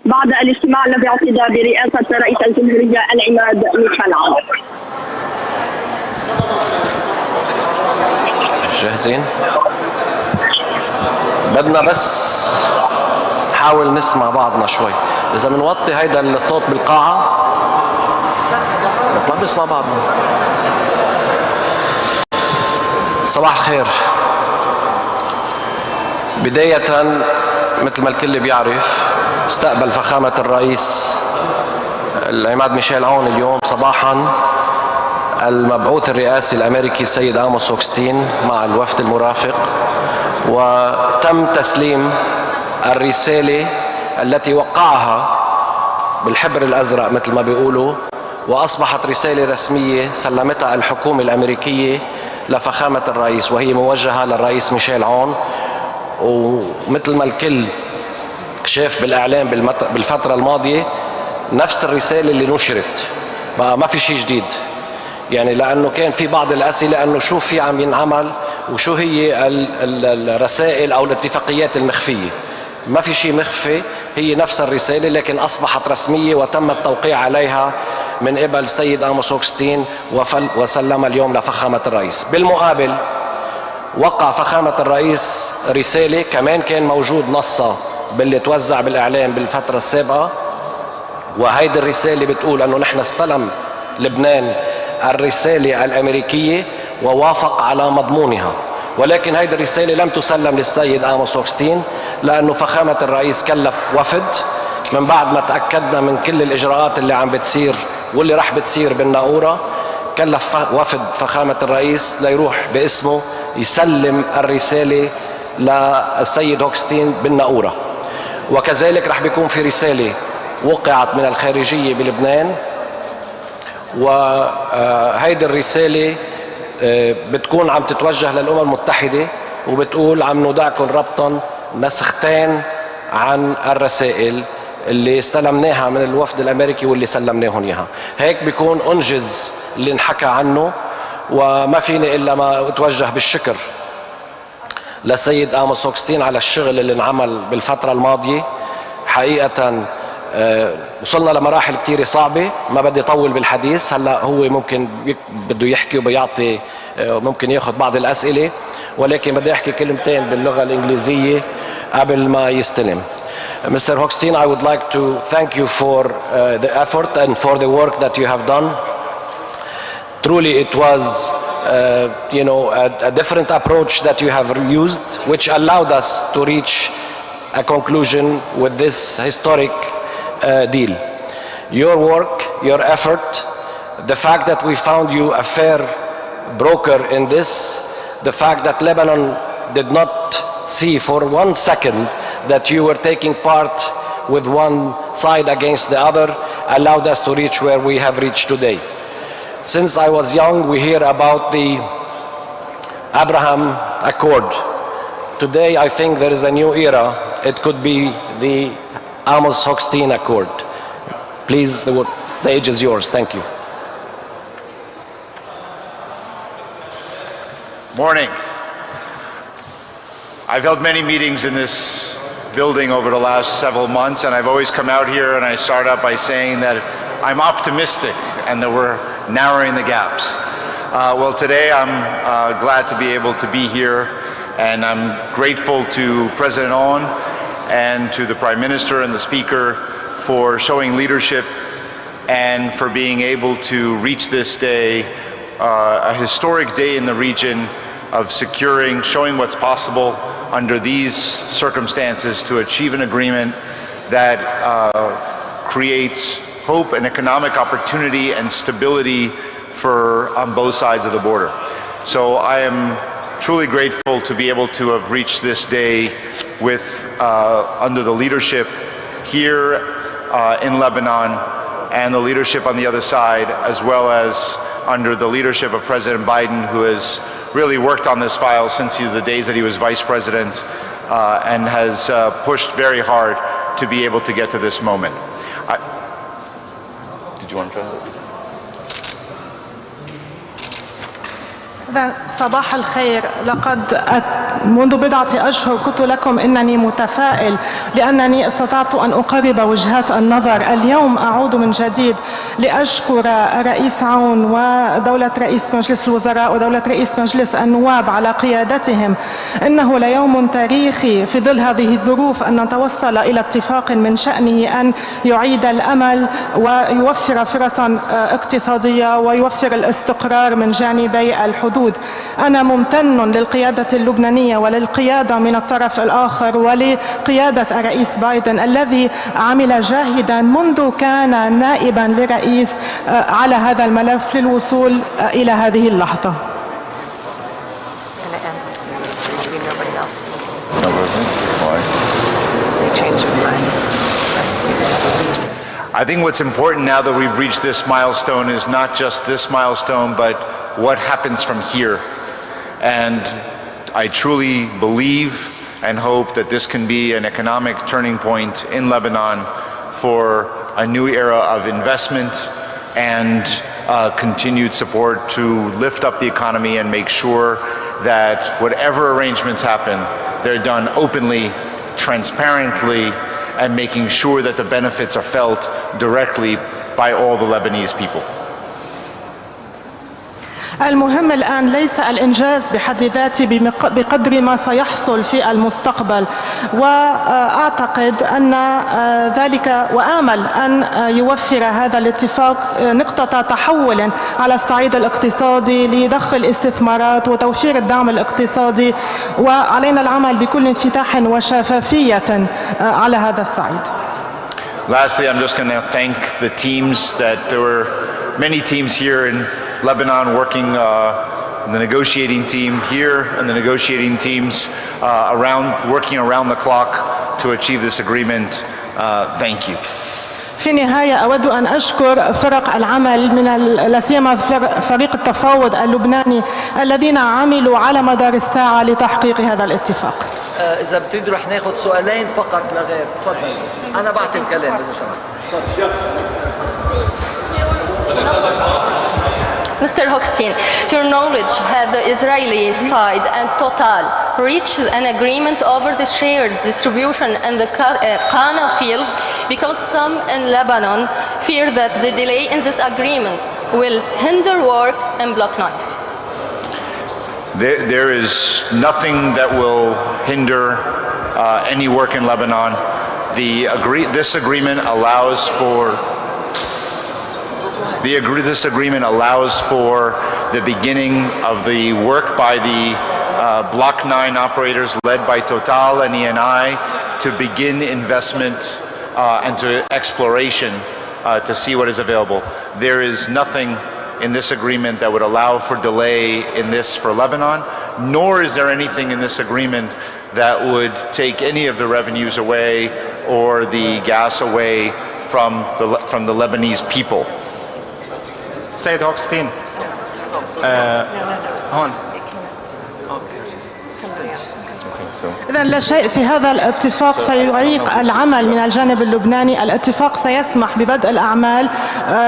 بعد الاجتماع الذي عقد برئاسة رئيس الجمهورية العماد ميشال. جاهزين؟ بدنا بس نحاول نسمع بعضنا شوي. إذا بنوطي هيدا الصوت بالقاعة نطلع نسمع بعضنا. صباح الخير. بداية مثل ما الكل بيعرف استقبل فخامة الرئيس العماد ميشال عون اليوم صباحا المبعوث الرئاسي الاميركي السيد آموس هوكشتاين مع الوفد المرافق، وتم تسليم الرسالة التي وقعها بالحبر الازرق مثل ما بيقولوا، واصبحت رسالة رسمية سلمتها الحكومة الاميركية لفخامة الرئيس، وهي موجهة للرئيس ميشال عون. ومثل ما الكل شاف بالاعلام بالفترة الماضية نفس الرسالة اللي نشرت، بقى ما في شيء جديد يعني، لانه كان في بعض الاسئله انه شو في عم ينعمل وشو هي الرسائل او الاتفاقيات المخفيه. ما في شيء مخفي، هي نفس الرساله لكن اصبحت رسميه وتم التوقيع عليها من قبل السيد آموس هوكشتاين وسلمها اليوم لفخامه الرئيس. بالمقابل وقع فخامه الرئيس رساله كمان كان موجود نصها باللي توزع بالاعلام بالفتره السابقه، وهيدي الرساله بتقول انه نحن استلم لبنان الرسالة الاميركية ووافق على مضمونها، ولكن هيدي الرسالة لم تسلم للسيد آموس هوكشتاين لأنه فخامة الرئيس كلف وفد من بعد ما تأكدنا من كل الإجراءات اللي عم بتصير واللي راح بتصير بالناقورة. كلف وفد فخامة الرئيس ليروح باسمه يسلم الرسالة للسيد هوكشتاين بالناقورة، وكذلك راح بيكون في رسالة وقعت من الخارجية بلبنان، وهيدي الرسالة بتكون عم تتوجه للأمم المتحدة وبتقول عم نودعكم ربطا نسختين عن الرسائل اللي استلمناها من الوفد الأمريكي واللي سلمناهم إياها. هيك بيكون أنجز اللي انحكى عنه، وما فيني إلا ما أتوجه بالشكر لسيد آموس هوكشتاين على الشغل اللي انعمل بالفترة الماضية. حقيقة وصلنا لمراحل كتير صعبة، ما بدي طول بالحديث. هلا هو ممكن بده يحكي وبيعطي ممكن ياخذ بعض الأسئلة، ولكن بدي أحكي كلمتين باللغة الإنجليزية قبل ما يستلم. Mr. Hochstein, I would like to thank you for the effort and for the work that you have done. Truly it was a different approach that you have used, which allowed us to reach a conclusion with this historic deal. Your work, your effort, the fact that we found you a fair broker in this, the fact that Lebanon did not see for 1 second that you were taking part with one side against the other, allowed us to reach where we have reached today. Since I was young, we hear about the Abraham Accord. Today, I think there is a new era. It could be the Ámos Hochstein Accord. Please, the stage is yours. Thank you. Morning. I've held many meetings in this building over the last several months, and I've always come out here and I start out by saying that I'm optimistic and that we're narrowing the gaps. Well, today I'm glad to be able to be here, and I'm grateful to President On and to the Prime Minister and the Speaker for showing leadership and for being able to reach this day, a historic day in the region of securing, showing what's possible under these circumstances to achieve an agreement that creates hope and economic opportunity and stability on both sides of the border. So I am truly grateful to be able to have reached this day with under the leadership here in Lebanon and the leadership on the other side, as well as under the leadership of President Biden, who has really worked on this file since the days that he was vice president and has pushed very hard to be able to get to this moment. Did you want to translate? صباح الخير. لقد منذ بضعة أشهر قلت لكم إنني متفائل لأنني استطعت أن أقرب وجهات النظر. اليوم أعود من جديد لأشكر رئيس عون ودولة رئيس مجلس الوزراء ودولة رئيس مجلس النواب على قيادتهم. إنه ليوم تاريخي في ظل هذه الظروف أن نتوصل إلى اتفاق من شأنه أن يعيد الأمل ويوفر فرصا اقتصادية ويوفر الاستقرار من جانبي الحدود. أنا ممتن للقيادة اللبنانية وللقيادة من الطرف الآخر ولقيادة الرئيس بايدن الذي عمل جاهدا منذ كان نائبا لرئيس على هذا الملف للوصول إلى هذه اللحظة. I think what's important now that we've reached this milestone is not just this milestone, but what happens from here. And I truly believe and hope that this can be an economic turning point in Lebanon for a new era of investment and continued support to lift up the economy and make sure that whatever arrangements happen, they're done openly, transparently, and making sure that the benefits are felt directly by all the Lebanese people. المهم الآن ليس الإنجاز بحد ذاته بقدر ما سيحصل في المستقبل، وأعتقد أن ذلك وآمل أن يوفر هذا الاتفاق نقطة تحول على الصعيد الاقتصادي لضخ الاستثمارات وتوفير الدعم الاقتصادي، وعلينا العمل بكل انفتاح وشفافية على هذا الصعيد. Lastly, I'm just going to thank the teams that there were many teams here in Lebanon working, the negotiating team here and the negotiating teams working around the clock to achieve this agreement. Thank you. في النهاية أود أن أشكر فرق العمل لا سيما فريق التفاوض اللبناني الذين عملوا على مدار الساعة لتحقيق هذا الاتفاق. إذا بتريدوا رح ناخذ سؤالين فقط لغير. تفضل. أنا بعطي الكلام إذا سمحت. Mr. Hochstein, to your knowledge, have the Israeli side and Total reached an agreement over the shares distribution in the Qana field? Because some in Lebanon fear that the delay in this agreement will hinder work in Block 9. There is nothing that will hinder any work in Lebanon. This agreement allows for This agreement allows for the beginning of the work by the Block 9 operators led by Total and ENI to begin investment and to exploration to see what is available. There is nothing in this agreement that would allow for delay in this for Lebanon, nor is there anything in this agreement that would take any of the revenues away or the gas away from the Lebanese people. سيد هوكشتاين هون. إذا لا شيء في هذا الاتفاق سيعيق العمل من الجانب اللبناني. الاتفاق سيسمح ببدء الأعمال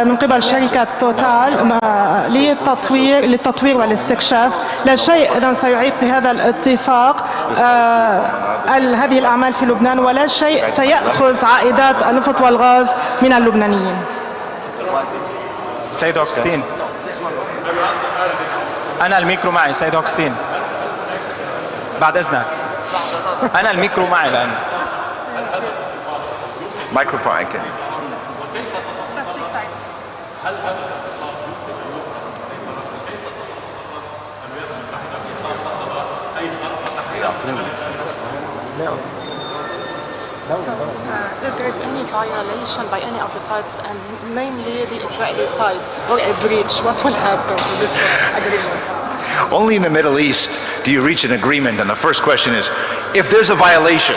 من قبل شركة توتال للتطوير والاستكشاف. لا شيء إذا سيعيق في هذا الاتفاق هذه الأعمال في لبنان، ولا شيء سيأخذ عائدات النفط والغاز من اللبنانيين. سيد هوكشتاين أنا الميكرو معي. سيد هوكشتاين بعد إذنك أنا الميكرو معي الآن. Microphone, I can. If there is any violation by any of the sides, and namely the Israeli side, or a breach, what will happen to this agreement? Only in the Middle East do you reach an agreement, and the first question is, if there's a violation,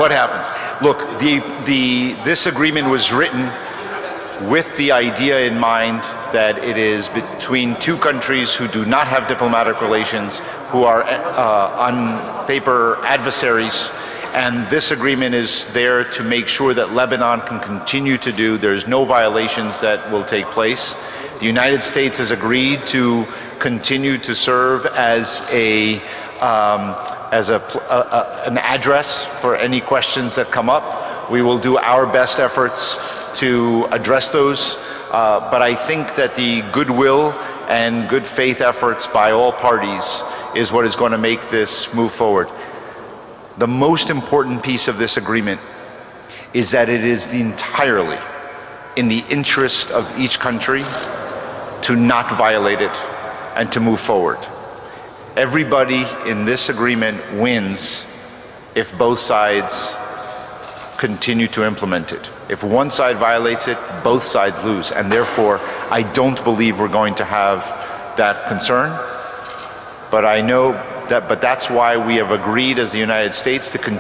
what happens? Look, this agreement was written with the idea in mind that it is between two countries who do not have diplomatic relations, who are on paper adversaries. And this agreement is there to make sure that Lebanon can continue to there's no violations that will take place. The United States has agreed to continue to serve as a as an address for any questions that come up. We will do our best efforts to address those, but I think that the goodwill and good faith efforts by all parties is what is going to make this move forward. The most important piece of this agreement is that it is entirely in the interest of each country to not violate it and to move forward. Everybody in this agreement wins if both sides continue to implement it. If one side violates it, both sides lose, and therefore I don't believe we're going to have that concern. But I know that, but that's why we have agreed as the United States to continue